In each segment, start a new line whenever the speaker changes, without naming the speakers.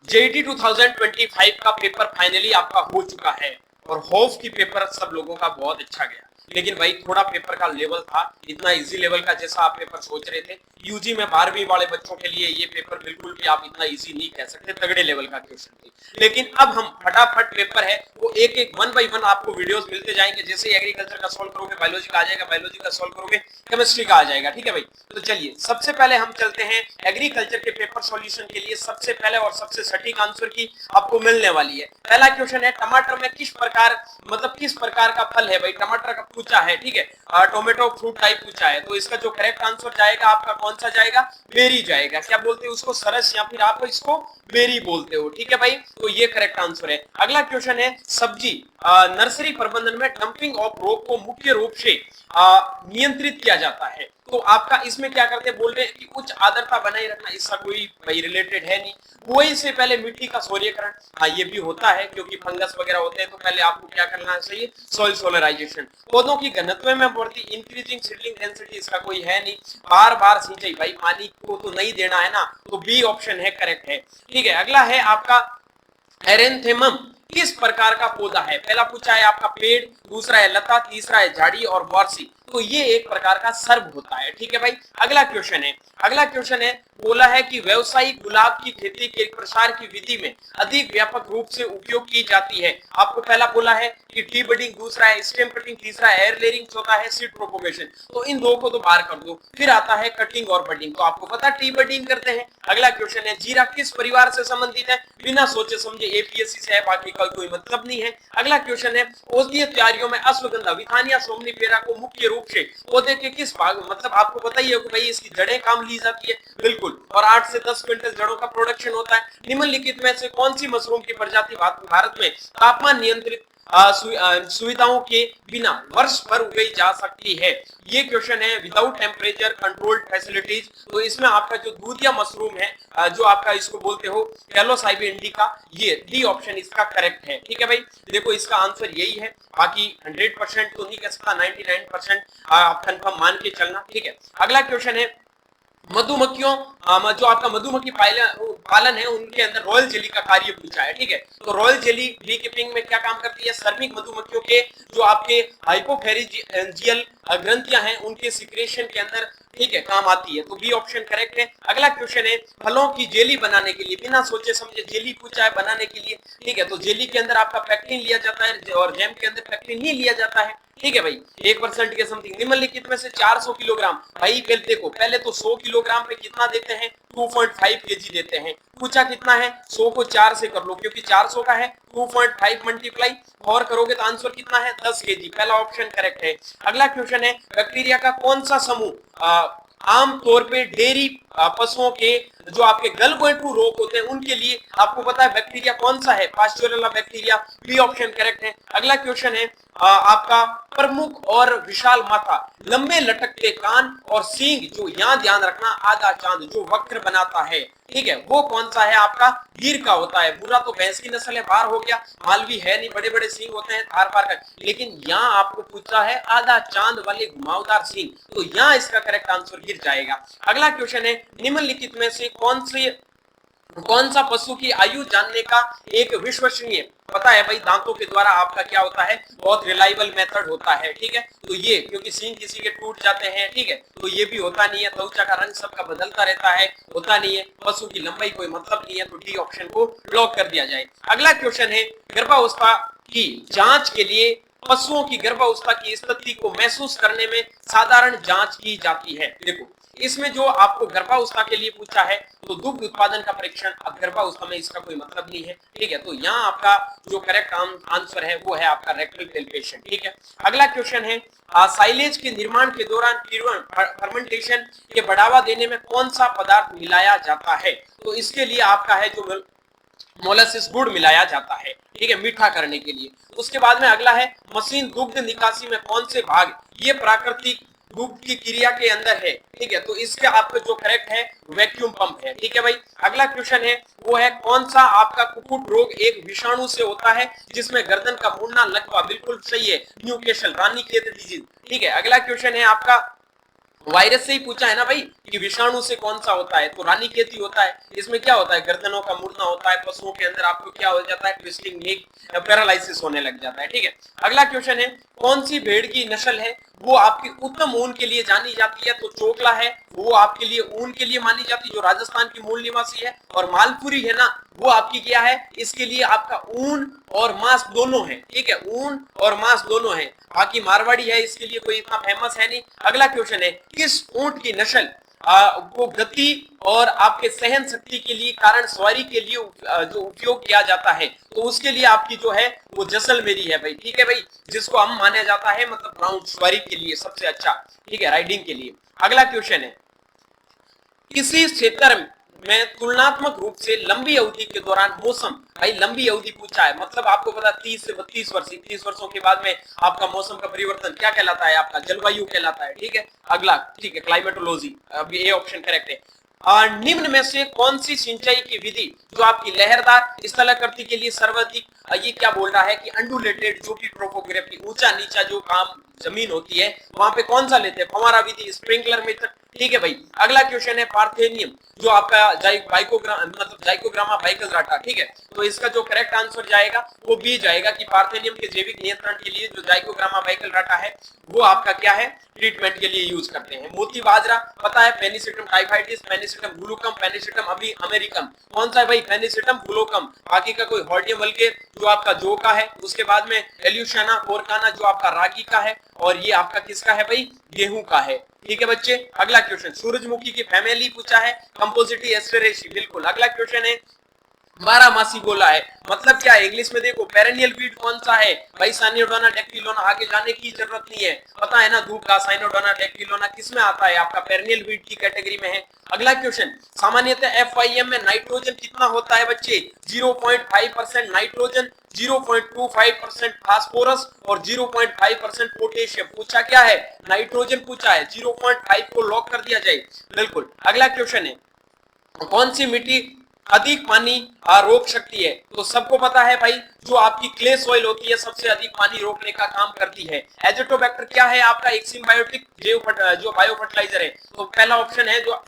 JET 2025 का paper finally आपका हो चुका है और होप की पेपर सब लोगों का बहुत अच्छा गया, लेकिन भाई थोड़ा पेपर का लेवल था, इतना इजी लेवल का जैसा आप पेपर सोच रहे थे। यूजी में 12वीं वाले बच्चों के लिए ये पेपर बिल्कुल भी आप इतना इजी नहीं कह सकते, तगड़े लेवल का क्वेश्चन थे। लेकिन अब हम फटाफट पेपर है वो एक एक 1 बाय 1 आपको वीडियोस मिलते जाएंगे। जैसे एग्रीकल्चर का सॉल्व करोगे बायोलॉजी का आ जाएगा, बायोलॉजी का सॉल्व करोगे केमिस्ट्री का आ जाएगा, ठीक है भाई। तो चलिए सबसे पहले हम चलते हैं एग्रीकल्चर के पेपर सॉल्यूशन के लिए। सबसे पहले और सबसे सटीक आंसर की आपको मिलने वाली है। पहला क्वेश्चन है टमाटर में किस प्रकार का फल है भाई, टमाटर का पूछा है, ठीक है, टोमेटो फ्रूट टाइप पूछा है। तो इसका जो करेक्ट आंसर जाएगा आपका कौन सा जाएगा, बेरी जाएगा। क्या बोलते हैं उसको, सरस, या फिर आप इसको बेरी बोलते हो, ठीक है भाई। तो ये करेक्ट आंसर है। अगला क्वेश्चन है सब्जी नर्सरी प्रबंधन में डंपिंग ऑफ रोग को मुख्य रूप से नियंत्रित किया जाता है। तो आपका इसमें क्या करते हैं, बोल रहे हैं कि उच्च आर्द्रता बनाए रखना, इसका कोई भाई रिलेटेड है नहीं। बुआई से पहले मिट्टी का सौर्यकरण, हाँ ये भी होता है क्योंकि फंगस वगैरह होते हैं, तो पहले आपको क्या करना चाहिए, सॉइल सोलराइजेशन। पौधों की घनत्व में बढ़ती, इंक्रीजिंग सीडलिंग डेंसिटी, इसका कोई है नहीं। बार बार सिंचाई, भाई पानी को तो नहीं देना है ना, तो बी ऑप्शन है करेक्ट है, ठीक है। अगला है आपका एरेंथेमम किस प्रकार का पौधा है। पहला पूछा है आपका पेड़, दूसरा है लता, तीसरा है झाड़ी और वार्षिक। तो ये एक प्रकार का सर्ब होता है, ठीक है भाई। अगला क्वेश्चन है बोला है कि व्यावसायिक गुलाब की खेती के प्रसार की विधि में अधिक व्यापक रूप से उपयोग की जाती है। आपको पहला बोला है कि टी बडिंग, दूसरा है स्टेम कटिंग, तीसरा एयर लेयरिंग, चौथा है सीड प्रोपोगेशन। तो इन दो को तो बाहर कर दो, फिर आता है कटिंग और बडिंग। तो आपको पता टी बडिंग करते हैं। अगला क्वेश्चन है जीरा किस परिवार से संबंधित है, बिना सोचे समझे एपीएससी से है, बाकी का कोई मतलब नहीं है। अगला क्वेश्चन है औषधीय तैयारियों में अश्वगंधा, विथानिया सोमनीफेरा को मुख्य रूप से पौधे के किस भाग, मतलब आपको पता ही है कि भाई इसकी जड़ें काम ली जाती है, बिल्कुल, और 8 से 10 क्विंटल जड़ों का प्रोडक्शन होता है। निम्नलिखित में से कौन सी मशरूम की प्रजाति भारत में तापमान नियंत्रित सुविधाओं के बिना वर्ष भर उगाई जा सकती है। ये क्वेश्चन है विदाउट टेम्परेचर कंट्रोल्ड फैसिलिटीज। तो इसमें आपका जो दूधिया मशरूम है, जो आपका इसको बोलते हो कैलोसाइबे इंडिका, ये डी ऑप्शन इसका करेक्ट है, ठीक है भाई। देखो इसका आंसर यही है, बाकी 100% तो नहीं कह सकता, 99% आप कंफर्म मान के चलना, ठीक है। अगला क्वेश्चन है मधुमक्खियों, जो आपका मधुमक्खी पालन है उनके अंदर रॉयल जेली का कार्य पूछा है, ठीक है। तो रॉयल जेली बी कीपिंग में क्या काम करती है, श्रमिक मधुमक्खियों के जो आपके हाइपोफेरिंजियल ग्रंथियां हैं उनके सिक्रेशन के अंदर, ठीक है, काम आती है। तो बी ऑप्शन करेक्ट है। अगला क्वेश्चन है फलों की जेली बनाने के लिए, बिना सोचे समझे जेली पूछा है बनाने के लिए, ठीक है। तो जेली के अंदर आपका पेक्टिन लिया जाता है और जैम के अंदर पेक्टिन नहीं लिया जाता है, ठीक है भाई, 1% के समथिंग। निम्नलिखित में से 400 किलोग्राम, भाई देखो पहले तो 100 किलोग्राम पे कितना देते हैं, 2.5 केजी देते हैं। पूछा कितना है, 100 को 4 से कर लो क्योंकि 400 का है, 2.5 मल्टीप्लाई 4 करोगे तो आंसर कितना है, 10 केजी। पहला ऑप्शन करेक्ट है। अगला क्वेश्चन है बैक्टीरिया का कौन सा समूह आमतौर पे डेयरी पशुओं के जो आपके गलगोइट्रू रोग होते हैं उनके लिए, आपको पता है बैक्टीरिया कौन सा है, Pasteurella bacteria, B option correct है। अगला क्वेश्चन है आपका प्रमुख और विशाल माथा, लंबे लटकते कान और सींग, जो यहाँ ध्यान रखना आधा चांद जो वक्र बनाता है, ठीक है, वो कौन सा है आपका, गिर का होता है। बुरा तो भैंस की नस्ल है, बार हो गया, मालवी है नहीं, बड़े बड़े सींग होते हैं थार पार का, लेकिन यहाँ आपको पूछा है आधा चांद वाले घुमावदार सींग, तो यहाँ इसका करेक्ट आंसर गिर जाएगा। अगला क्वेश्चन है निम्नलिखित में से कौन सा पशु की आयु जानने का एक विश्वसनीय, पता है भाई दांतों के द्वारा आपका क्या होता है, बहुत रिलायबल मेथड होता है, ठीक है। तो ये क्योंकि सींग किसी के टूट जाते हैं, ठीक है, तो ये भी होता नहीं है। त्वचा का रंग सबका बदलता रहता है, होता नहीं है। पशु की लंबाई कोई मतलब नहीं है, तो डी ऑप्शन को लॉक कर दिया जाए। अगला क्वेश्चन है गर्भावस्था की जांच के लिए पशुओं की गर्भावस्था की स्थिति को महसूस करने में साधारण जांच की जाती है। देखो इसमें जो आपको गर्भावस्था के लिए पूछा है, तो दुग्ध उत्पादन का परीक्षण, अब गर्भावस्था में इसका कोई मतलब नहीं है, ठीक है। तो यहाँ आपका जो करेक्ट आंसर है वो है आपका रेक्टल पैल्पेशन, ठीक है। अगला क्वेश्चन है साइलेज के निर्माण के दौरान फर्मेंटेशन के बढ़ावा देने में कौन सा पदार्थ मिलाया जाता है। तो इसके लिए आपका है जो मोलासिस गुड़ मिलाया जाता है, ठीक है, मीठा करने के लिए। उसके बाद में अगला है मशीन दुग्ध निकासी में कौन से भाग, ये प्राकृतिक दुग्ध की क्रिया के अंदर है, ठीक है। तो इसके आपका जो करेक्ट है वैक्यूम पंप है, ठीक है भाई। अगला क्वेश्चन है वो है कौन सा आपका कुक्कुट रोग एक विषाणु से होता है जिसमें गर्दन का मुड़ना, लकवा, बिल्कुल सही है, न्यूकेसल रानीखेत डिजीज, ठीक है। अगला क्वेश्चन है आपका वायरस से ही पूछा है ना भाई कि विषाणु से कौन सा होता है, तो रानीखेती होता है। इसमें क्या होता है, गर्दनों का मुड़ना होता है, पशुओं के अंदर आपको क्या हो जाता है, ट्विस्टिंग नीक, पैरालिसिस होने लग जाता है। ठीक है, अगला क्वेश्चन है, कौन सी भेड़ की नस्ल है वो आपकी उत्तम ऊन के लिए जानी जाती है, तो चोकला है वो आपके लिए ऊन के लिए मानी जाती है, जो राजस्थान की मूल निवासी है। और मालपुरी है ना, वो आपकी क्या है, इसके लिए आपका ऊन और मांस दोनों है। ठीक है, ऊन और मांस दोनों है। बाकी मारवाड़ी है, इसके लिए कोई इतना फेमस है नहीं। अगला क्वेश्चन है, किस ऊंट की नस्ल को गति और आपके सहन शक्ति के लिए, कारण सवारी के लिए जो उपयोग किया जाता है, तो उसके लिए आपकी जो है वो जैसलमेरी है भाई। ठीक है भाई, जिसको हम माना जाता है मतलब ग्राउंड सवारी के लिए सबसे अच्छा, ठीक है, राइडिंग के लिए। अगला क्वेश्चन है, किसी क्षेत्र में तुलनात्मक रूप से लंबी अवधि के दौरान मौसम, भाई लंबी अवधि पूछा है, मतलब आपको पता 30 से 32 वर्ष, 30 वर्षों के बाद में आपका मौसम का परिवर्तन क्या कहलाता है, आपका जलवायु कहलाता है। ठीक है, अगला, ठीक है, क्लाइमेटोलॉजी, अब ये ऑप्शन करेक्ट है। निम्न में से कौन सी सिंचाई की विधि जो आपकी लहरदार स्थलाकृति के लिए सर्वाधिक, ये क्या बोल रहा है कि अंडुलेटेड, जो कि ट्रोपोग्राफी, ऊंचा नीचा जो काम जमीन होती है वहां पे कौन सा लेते हैं, फव्वारा विधि, स्प्रिंकलर मेथड। ठीक है भाई, अगला क्वेश्चन है पार्थेनियम, जो आपका जाइकोग्रामा बाइकलराटा। ठीक है, तो इसका जो करेक्ट आंसर जाएगा वो बी जाएगा कि पार्थेनियम के जैविक नियंत्रण के लिए जो जाइकोग्रामा बाइकलराटा है वो आपका क्या है, ट्रीटमेंट के लिए यूज करते हैं। मोती बाजरा पता है, पेनिसिटम टाइफाइडिस, पेनिसिटम ग्लूकम, पेनिसिटम अभी अमेरिकम, कौन सा है भाई, पेनिसिटम ग्लूकम। बाकी का कोई हॉर्डियम वल्केर जो आपका जो का है, उसके बाद में एल्यूशियाना कोरकाना जो आपका रागी का है, और ये आपका किसका है भाई, गेहूं का है। ठीक है बच्चे, अगला क्वेश्चन, सूरजमुखी की फैमिली पूछा है, कंपोजिटी एस्टेरेसी, बिल्कुल। अगला क्वेश्चन है, 12 मासी गोला है, मतलब क्या है, इंग्लिश में देखो पेरेनियल वीड कौन सा है भाई, साइनोडोना डेक्टिलोना, आगे जाने की जरूरत नहीं है, पता है ना, धूप का साइनोडोना डेक्टिलोना किसमें आता है, आपका पेरेनियल वीड की कैटेगरी में है। अगला क्वेश्चन, सामान्यतः एफआईएम में नाइट्रोजन कितना होता है बच्चे, 0.5% नाइट्रोजन, 0.25% फास्फोरस और 0.5% पोटेशियम। पूछा क्या है, नाइट्रोजन पूछा है, 0.5 को लॉक कर दिया जाए, बिल्कुल। अगला क्वेश्चन है, कौन सी मिट्टी अधिक पानी रोक सकती है, तो सबको पता है भाई, जो आपकी क्ले सॉइल होती है सबसे अधिक पानी रोकने का काम करती है। एजोटोबैक्टर क्या है आपका, एक सिम्बायोटिक जो बायो फर्टिलाइजर है, तो पहला ऑप्शन है जो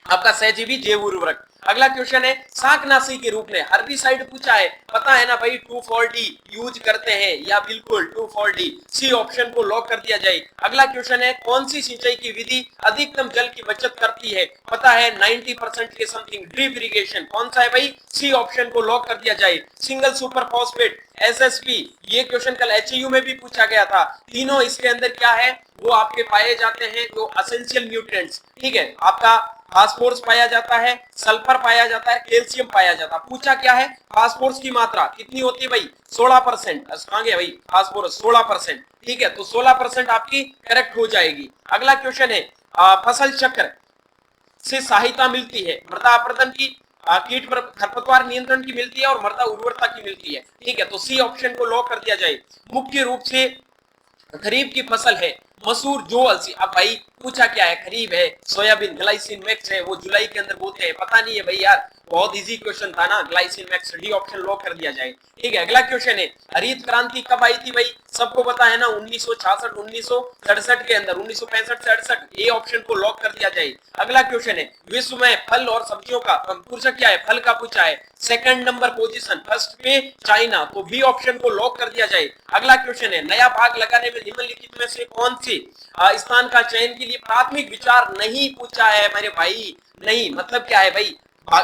आपका सहजीवी जैव उर्वरक। अगला क्वेश्चन है, शाकनाशी के रूप में हर्बिसाइड पूछा है, पता है ना भाई, 2,4-D यूज करते हैं, या बिल्कुल 2,4-D, सी ऑप्शन को लॉक कर दिया जाए। अगला क्वेश्चन है, कौन सी सिंचाई की विधि अधिकतम जल की बचत करती है, पता है 90% के समथिंग, ड्रिप इरिगेशन, कौन सा है भाई, सी ऑप्शन को लॉक कर दिया जाए। सिंगल सुपर फॉस्फेट, एसएसपी, ये क्वेश्चन कल एचयू में भी पूछा गया था। तीनों इसके अंदर क्या है, वो आपके पाए जाते हैं जो एसेंशियल न्यूट्रिएंट्स। ठीक है, आपका फास्फोरस पाया जाता है, सल्फर पाया जाता है, कैल्शियम पाया जाता है। पूछा क्या है, फास्फोरस की मात्रा कितनी होती है भाई, 16%, कहां गया भाई फास्फोरस, 16%। ठीक है, तो 16% आपकी करेक्ट हो जाएगी। अगला क्वेश्चन है, फसल चक्र से सहायता मिलती है, मृदा अपर्दन की, कीट पर खरपतवार नियंत्रण की मिलती है, और मृदा उर्वरता की मिलती है। ठीक है, तो सी ऑप्शन को लॉक कर दिया जाए। मुख्य रूप से खरीफ की फसल है, मसूर, जो अलसी। अब भाई पूछा क्या है, खरीफ है, सोयाबीन, ग्लाइसिन मैक्स है, वो जुलाई के अंदर बोते हैं, पता नहीं है भाई यार, बहुत इजी क्वेश्चन था ना, glycine max, D option lock कर दिया जाए। ठीक है, अगला क्वेश्चन है, हरित क्रांति कब आई थी भाई, सबको पता है ना, 1966 1967 के अंदर, 1965 से 68, ए ऑप्शन को लॉक कर दिया जाए। अगला क्वेश्चन है, विश्व में फल और सब्जियों का पूछा क्या है, फल का पूछा है, सेकंड नंबर पोजीशन, फर्स्ट पे चाइना, तो बी ऑप्शन को लॉक कर दिया जाए। अगला क्वेश्चन है, नया बाग लगाने में निम्नलिखित में से कौन सी स्थान का चयन के लिए प्राथमिक विचार नहीं पूछा है मेरे भाई, नहीं, मतलब क्या है भाई,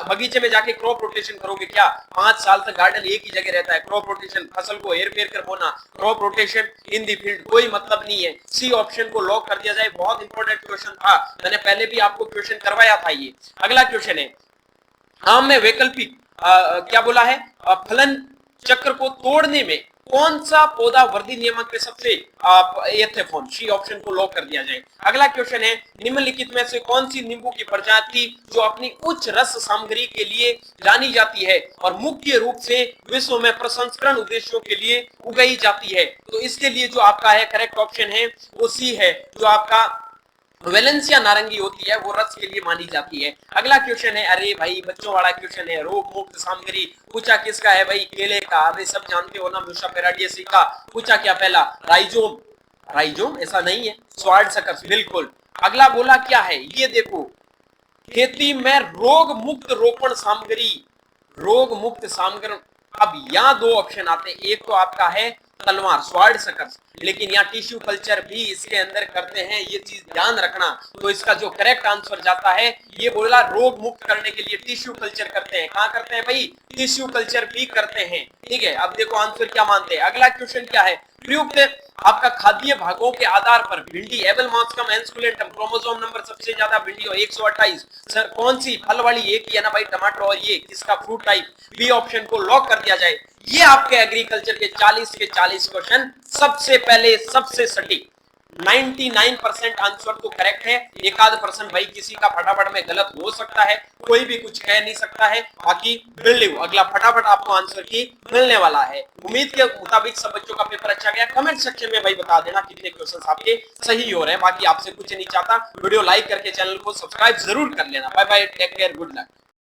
बगीचे में जाके क्रॉप रोटेशन करोगे क्या, 5 साल तक गार्डन एक ही जगह रहता है, क्रॉप रोटेशन, फसल को हेर फेर कर बोना, क्रॉप रोटेशन इन दी फील्ड, कोई मतलब नहीं है। सी ऑप्शन को लॉक कर दिया जाए, बहुत इंपॉर्टेंट क्वेश्चन था, मैंने पहले भी आपको क्वेश्चन करवाया था ये। अगला क्वेश्चन है, आम में वैकल्पिक क्या बोला है, फलन चक्र को तोड़ने में कौन सा पौधा वृद्धि नियमक में सबसे एथेफोन, सी ऑप्शन को लॉक कर दिया जाए। अगला क्वेश्चन है, निम्नलिखित में से कौन सी नींबू की प्रजाति जो अपनी उच्च रस सामग्री के लिए जानी जाती है और मुख्य रूप से विश्व में प्रसंस्करण उद्देश्यों के लिए उगाई जाती है, तो इसके लिए जो आपका है करेक्ट ऑप्शन है वो सी है, जो आपका वेलेंसिया नारंगी होती है, वो रस के लिए मानी जाती है। अगला क्वेश्चन है, अरे भाई बच्चों वाला क्वेश्चन है, रोग मुक्त सामग्री, पूछा किसका है भाई, केले का, अरे सब जानते हो ना, म्यूसा पेराडियसी का। पूछा क्या पहला, राइजोम, राइजोम ऐसा नहीं है, स्वार्ड सकर्स, बिल्कुल। अगला बोला क्या है, ये देखो, खेती में रोग मुक्त रोपण सामग्री, रोग मुक्त सामग्री। अब यहाँ दो ऑप्शन आते हैं, एक तो आपका है तलवार स्वार्ड सकर्स, लेकिन यहाँ टिश्यू कल्चर भी इसके अंदर करते हैं, ये चीज ध्यान रखना। तो इसका जो करेक्ट आंसर जाता है, ये बोला रोग मुक्त करने के लिए टिश्यू कल्चर करते हैं। कहां करते हैं भाई, टिश्यू कल्चर भी करते हैं। ठीक है, अब देखो आंसर क्या मानते हैं। अगला क्वेश्चन क्या है, प्रयुक्त आपका खाद्य भागों के आधार पर भिंडी एबल मॉस्कम एंस्कुलेंटम क्रोमोसोम नंबर सबसे ज्यादा भिंडी और 128, सर कौन सी फल वाली, एक ही है ना भाई टमाटर, और ये किसका फ्रूट टाइप, बी ऑप्शन को लॉक कर दिया जाए। ये आपके एग्रीकल्चर के 40 के 40 क्वेश्चन सबसे पहले सबसे सटीक, 99% आंसर तो करेक्ट है, एक आध परसेंट भाई किसी का फटाफट में गलत हो सकता है, कोई भी कुछ कह नहीं सकता है। बाकी बिल्डिंग अगला फटाफट आपको आंसर की मिलने वाला है। उम्मीद के मुताबिक सब बच्चों का पेपर अच्छा गया। कमेंट सेक्शन में भाई बता देना कितने क्वेश्चंस आपके सही हो रहे हैं। बाकी आपसे कुछ नहीं चाहता, वीडियो लाइक करके चैनल को सब्सक्राइब जरूर कर लेना। Bye bye, take care, good luck.